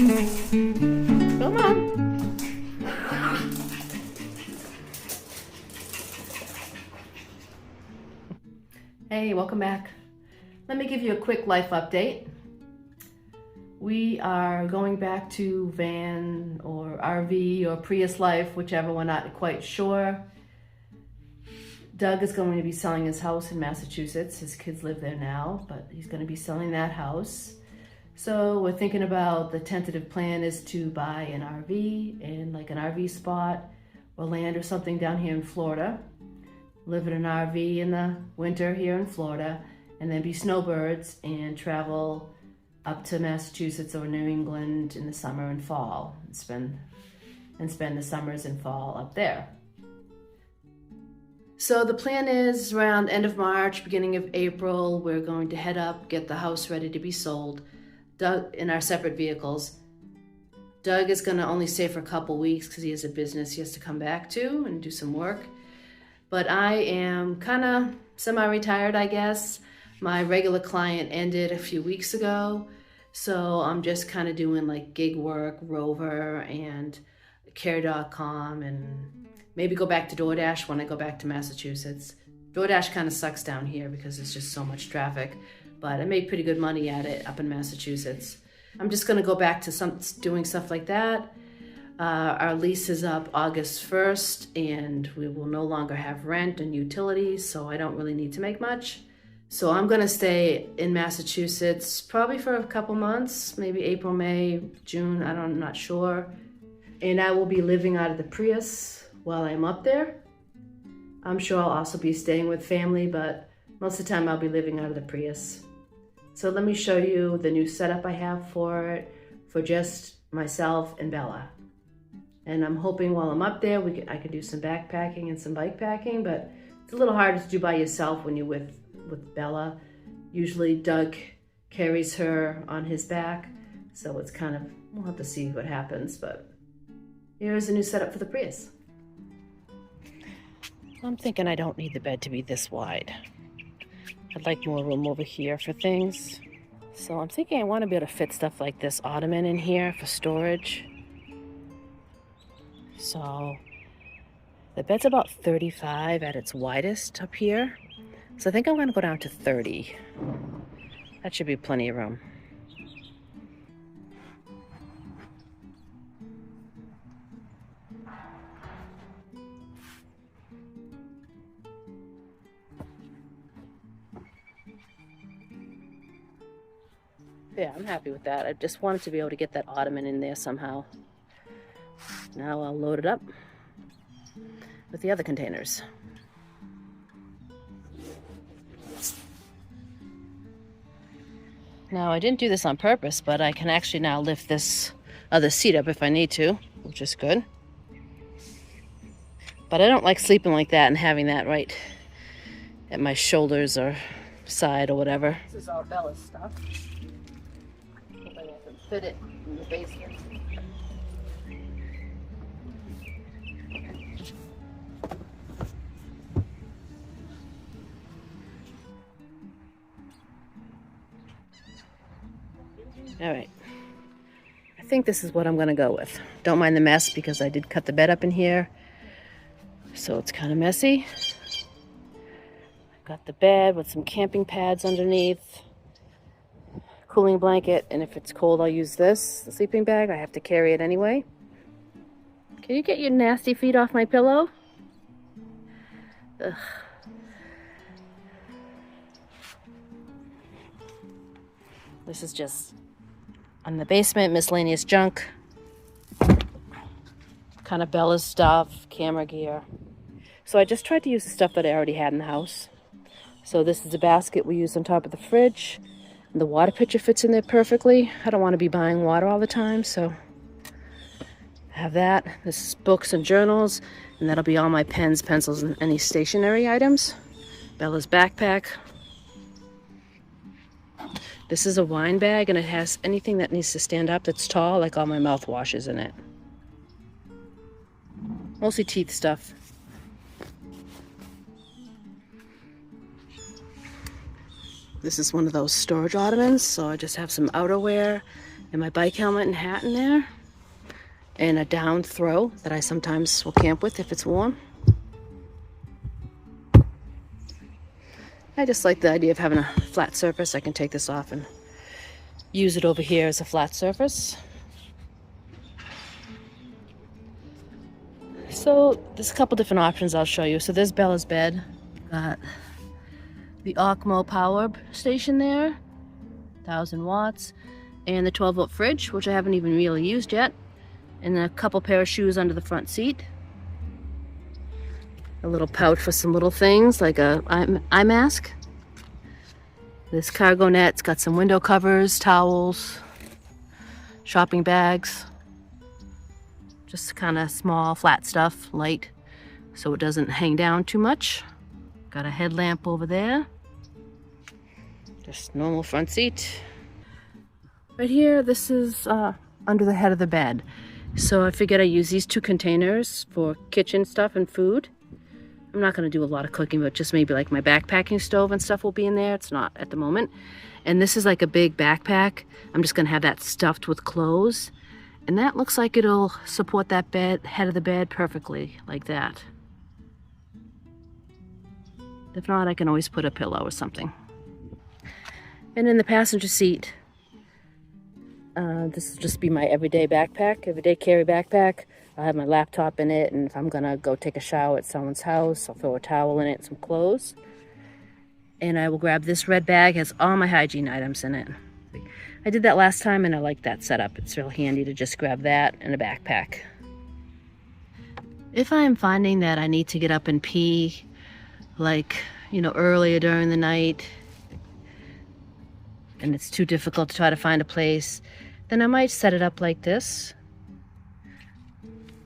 Come on. Hey, welcome back. Let me give you a quick life update. We are going back to van or RV or Prius life, whichever, we're not quite sure. Doug is going to be selling his house in Massachusetts. His kids live there now, but he's going to be selling that house. So we're thinking about, the tentative plan is to buy an RV in like an RV spot or land or something down here in Florida. Live in an RV in the winter here in Florida, and then be snowbirds and travel up to Massachusetts or New England in the summer and fall and spend the summers and fall up there. So the plan is around end of March, beginning of April, we're going to head up, get the house ready to be sold. Doug, in our separate vehicles. Doug is gonna only stay for a couple weeks because he has a business he has to come back to and do some work. But I am kind of semi-retired, I guess. My regular client ended a few weeks ago, so I'm just kind of doing like gig work, Rover and Care.com, and maybe go back to DoorDash when I go back to Massachusetts. DoorDash kind of sucks down here because it's just so much traffic, but I made pretty good money at it up in Massachusetts. I'm just gonna go back to doing stuff like that. Our lease is up August 1st, and we will no longer have rent and utilities, so I don't really need to make much. So I'm gonna stay in Massachusetts probably for a couple months, maybe April, May, June, I'm not sure. And I will be living out of the Prius while I'm up there. I'm sure I'll also be staying with family, but most of the time I'll be living out of the Prius. So let me show you the new setup I have for it, for just myself and Bella. And I'm hoping while I'm up there, I can do some backpacking and some bike packing, but it's a little harder to do by yourself when you're with Bella. Usually Doug carries her on his back, so it's kind of, we'll have to see what happens, but here's a new setup for the Prius. I'm thinking I don't need the bed to be this wide. I'd like more room over here for things. So I'm thinking I want to be able to fit stuff like this ottoman in here for storage. So the bed's about 35 at its widest up here. So I think I'm gonna go down to 30. That should be plenty of room. Yeah, I'm happy with that. I just wanted to be able to get that ottoman in there somehow. Now I'll load it up with the other containers. Now, I didn't do this on purpose, but I can actually now lift this other seat up if I need to, which is good. But I don't like sleeping like that and having that right at my shoulders or side or whatever. This is all Bella's stuff. Hopefully I can fit it in the basement. All right, I think this is what I'm gonna go with. Don't mind the mess because I did cut the bed up in here, so it's kind of messy. I've got the bed with some camping pads underneath, cooling blanket, and if it's cold, I'll use this, the sleeping bag. I have to carry it anyway. Can you get your nasty feet off my pillow? Ugh. This is just on the basement, miscellaneous junk, kind of Bella's stuff, camera gear. So I just tried to use the stuff that I already had in the house. So this is a basket we use on top of the fridge. And the water pitcher fits in there perfectly. I don't want to be buying water all the time, so I have that. This is books and journals, and that'll be all my pens, pencils, and any stationery items. Bella's backpack. This is a wine bag, and it has anything that needs to stand up that's tall, like all my mouthwashes in it. Mostly teeth stuff. This is one of those storage ottomans, so I just have some outerwear and my bike helmet and hat in there, and a down throw that I sometimes will camp with if it's warm. I just like the idea of having a flat surface. I can take this off and use it over here as a flat surface. So there's a couple different options I'll show you. So there's Bella's bed. Got the Ocmo power station there, 1000 watts, and the 12-volt fridge, which I haven't even really used yet, and a couple pair of shoes under the front seat. A little pouch for some little things like a eye mask. This cargo net's got some window covers, towels, shopping bags. Just kind of small, flat stuff, light, so it doesn't hang down too much. Got a headlamp over there. Just normal front seat. Right here, this is under the head of the bed. So I figured I use these 2 containers for kitchen stuff and food. I'm not going to do a lot of cooking, but just maybe like my backpacking stove and stuff will be in there. It's not at the moment. And this is like a big backpack. I'm just going to have that stuffed with clothes. And that looks like it'll support that head of the bed perfectly, like that. If not, I can always put a pillow or something. And in the passenger seat, this will just be my everyday backpack, everyday carry backpack. I'll have my laptop in it, and if I'm gonna go take a shower at someone's house, I'll throw a towel in it, some clothes. And I will grab this red bag, has all my hygiene items in it. I did that last time and I like that setup. It's real handy to just grab that and a backpack. If I'm finding that I need to get up and pee, like, earlier during the night, and it's too difficult to try to find a place, then I might set it up like this.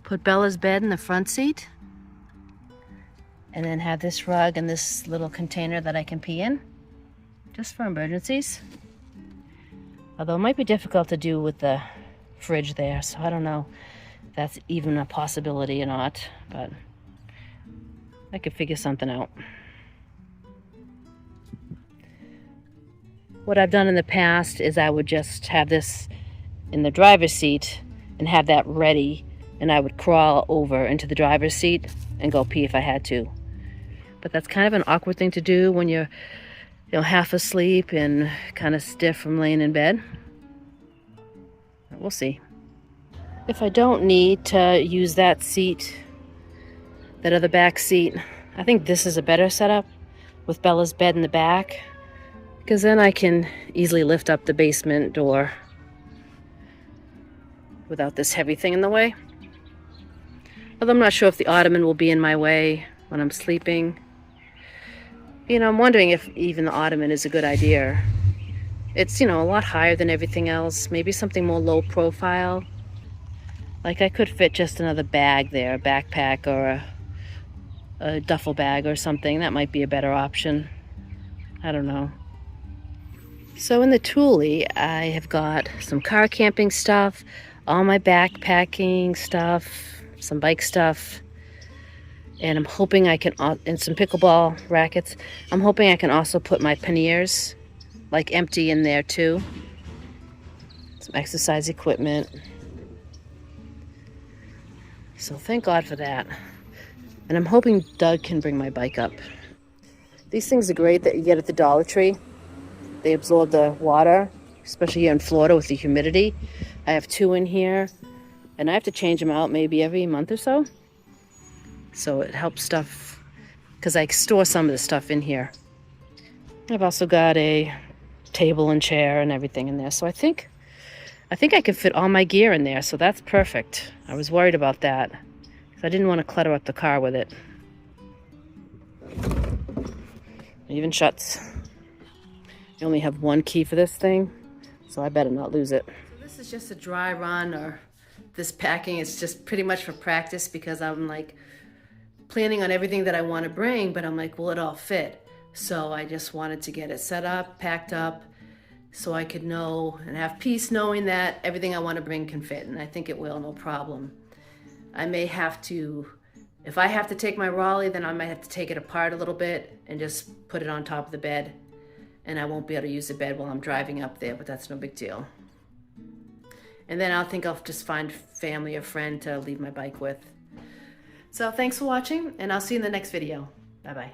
Put Bella's bed in the front seat, and then have this rug and this little container that I can pee in, just for emergencies. Although it might be difficult to do with the fridge there, so I don't know if that's even a possibility or not, but I could figure something out. What I've done in the past is I would just have this in the driver's seat and have that ready, and I would crawl over into the driver's seat and go pee if I had to. But that's kind of an awkward thing to do when you're half asleep and kind of stiff from laying in bed. We'll see. If I don't need to use that seat, that other back seat, I think this is a better setup with Bella's bed in the back, because then I can easily lift up the basement door without this heavy thing in the way. Although I'm not sure if the ottoman will be in my way when I'm sleeping. I'm wondering if even the ottoman is a good idea. It's, a lot higher than everything else. Maybe something more low profile. Like I could fit just another bag there, a backpack or a duffel bag or something. That might be a better option. I don't know. So in the Thule, I have got some car camping stuff, all my backpacking stuff, some bike stuff, and I'm hoping I can, and some pickleball rackets. I'm hoping I can also put my panniers, like empty in there too. Some exercise equipment. So thank God for that. And I'm hoping Doug can bring my bike up. These things are great that you get at the Dollar Tree. They absorb the water, especially here in Florida with the humidity. I have 2 in here, and I have to change them out maybe every month or so. So it helps stuff, because I store some of the stuff in here. I've also got a table and chair and everything in there. So I think I can fit all my gear in there, so that's perfect. I was worried about that, because I didn't want to clutter up the car with it. It even shuts. I only have 1 key for this thing, so I better not lose it. So this is just a dry run, or this packing is just pretty much for practice, because I'm like planning on everything that I want to bring, but I'm like, will it all fit? So I just wanted to get it set up, packed up, so I could know and have peace knowing that everything I want to bring can fit, and I think it will, no problem. I may have to, if I have to take my Raleigh, then I might have to take it apart a little bit and just put it on top of the bed, and I won't be able to use the bed while I'm driving up there, but that's no big deal. And then I'll think I'll just find family or friend to leave my bike with. So thanks for watching, and I'll see you in the next video. Bye-bye.